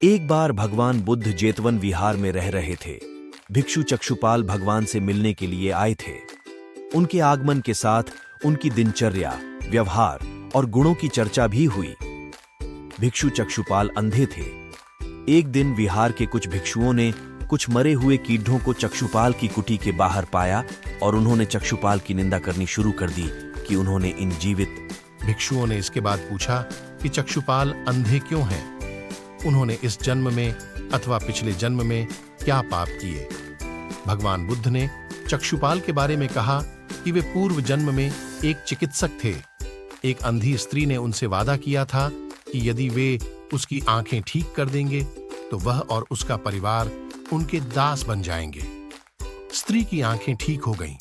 एक बार भगवान बुद्ध जेतवन विहार में रह रहे थे। भिक्षु चक्षुपाल भगवान से मिलने के लिए आए थे। उनके आगमन के साथ उनकी दिनचर्या, व्यवहार और गुणों की चर्चा भी हुई। भिक्षु चक्षुपाल अंधे थे। एक दिन विहार के कुछ भिक्षुओं ने कुछ मरे हुए कीड़ों को चक्षुपाल की कुटी के बाहर पाया और उन्होंने चक्षुपाल की निंदा करनी शुरू कर दी कि उन्होंने इन जीवित। भिक्षुओं ने इसके बाद पूछा कि चक्षुपाल अंधे क्यों हैं? उन्होंने इस जन्म में अथवा पिछले जन्म में क्या पाप किए? भगवान बुद्ध ने चक्षुपाल के बारे में कहा कि वे पूर्व जन्म में एक चिकित्सक थे। एक अंधी स्त्री ने उनसे वादा किया था कि यदि वे उसकी आंखें ठीक कर देंगे तो वह और उसका परिवार उनके दास बन जाएंगे। स्त्री की आंखें ठीक हो गईं,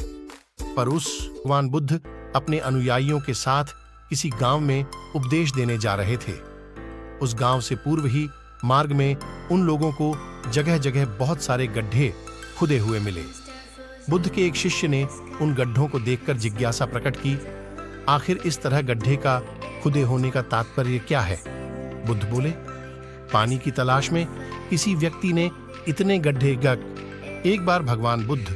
पर भगवान बुद्ध अपने अनुयायियों के साथ किसी गांव में उपदेश देने जा रहे थे। उस गांव से पूर्व ही मार्ग में उन लोगों को जगह जगह बहुत सारे गड्ढे खुदे हुए मिले। बुद्ध के एक शिष्य ने उन गड्ढों को देखकर जिज्ञासा प्रकट की, आखिर इस तरह गड्ढे का खुदे होने का तात्पर्य क्या है? बुद्ध बोले, पानी की तलाश में किसी व्यक्ति ने इतने गड्ढे एक बार भगवान बुद्ध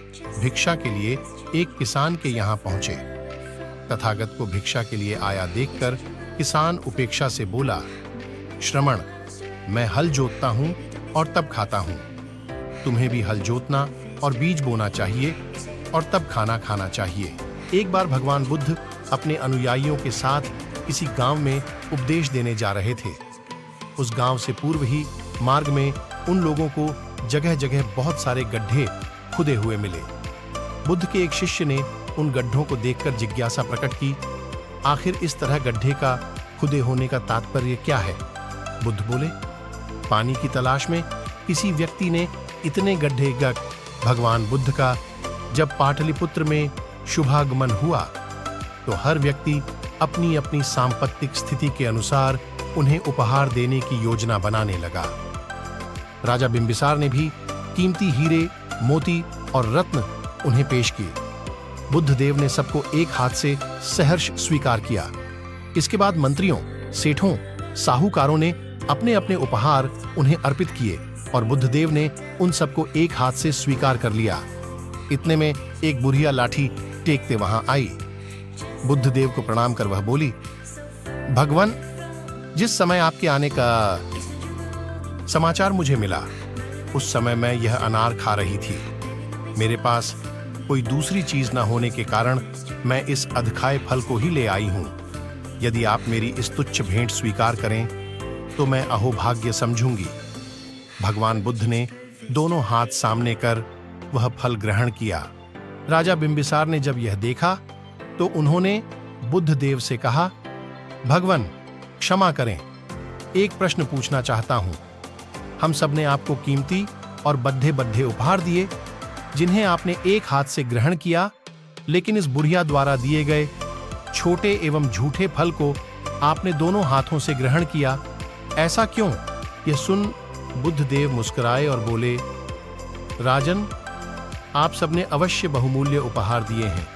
भिक्षा के लिए एक किसान के यहाँ पहुंचे। तथागत को भिक्षा के लिए आया देखकर किसान उपेक्षा से बोला, श्रमण, मैं हल जोतता हूं और तब खाता हूं। तुम्हें भी हल जोतना और बीज बोना चाहिए और तब खाना खाना चाहिए। एक बार भगवान बुद्ध अपने अनुयायियों के साथ किसी गांव में उपदेश देने जा रहे थे। उस गांव से पूर्व ही मार्ग में उन लोगों को जगह जगह बहुत सारे गड्ढे खुदे हुए मिले। बुद्ध के एक शिष्य ने उन गड्ढों को देखकर जिज्ञासा प्रकट की, आखिर इस तरह गड्ढे का खुदे होने का तात्पर्य क्या है? बुद्ध बोले, पानी की तलाश में किसी व्यक्ति ने इतने गड्ढे भगवान बुद्ध का जब पाटलिपुत्र में शुभागमन हुआ तो हर व्यक्ति अपनी अपनी सांपत्तिक स्थिति के अनुसार उन्हें उपहार देने की योजना बनाने लगा। राजा बिंबिसार ने भी कीमती हीरे, मोती और रत्न उन्हें पेश किए। बुद्ध देव ने सबको एक हाथ से सहर्ष स्वीकार किया। इसके बाद मंत्रियों, सेठों, साहूकारों ने अपने अपने उपहार उन्हें अर्पित किए और बुद्ध देव ने उन सबको एक हाथ से स्वीकार कर लिया। इतने में एक बुढ़िया लाठी टेकते वहां आई। बुद्ध देव को प्रणाम कर वह बोली, भगवान, जिस समय आपके आने का समाचार मुझे मिला उस समय मैं यह अनार खा रही थी। मेरे पास कोई दूसरी चीज न होने के कारण मैं इस अधखाए फल को ही ले आई हूं। यदि आप मेरी इस तुच्छ भेंट स्वीकार करें तो मैं अहोभाग्य समझूंगी। भगवान बुद्ध ने दोनों हाथ सामने कर वह फल ग्रहण किया। राजा बिंबिसार ने जब यह देखा तो उन्होंने बुद्ध देव से कहा, भगवान, क्षमा करें, एक प्रश्न पूछना चाहता हूं। हम सब ने आपको कीमती और बद्धे बद्धे उपहार दिए जिन्हें आपने एक हाथ से ग्रहण किया, लेकिन इस बुढ़िया द्वारा दिए गए छोटे एवं झूठे फल को आपने दोनों हाथों से ग्रहण किया, ऐसा क्यों? यह सुन बुद्ध देव मुस्कुराए और बोले, राजन, आप सबने अवश्य बहुमूल्य उपहार दिए हैं,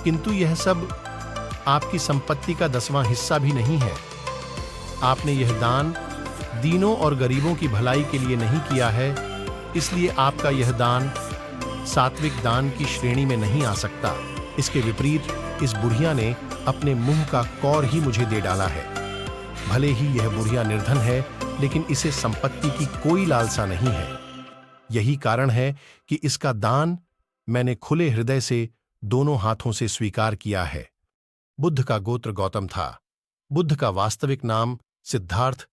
किंतु यह सब आपकी संपत्ति का 10वां हिस्सा भी नहीं है। आपने यह दान दीनों और गरीबों की भलाई के लिए नहीं किया है, इसलिए आपका यह दान सात्विक दान की श्रेणी में नहीं आ सकता। इसके विपरीत इस बुढ़िया ने अपने मुंह का कौर ही मुझे दे डाला है। भले ही यह बुढ़िया निर्धन है, लेकिन इसे संपत्ति की कोई लालसा नहीं है। यही कारण है कि इसका दान मैंने खुले हृदय से दोनों हाथों से स्वीकार किया है। बुद्ध का गोत्र गौतम था। बुद्ध का वास्तविक नाम सिद्धार्थ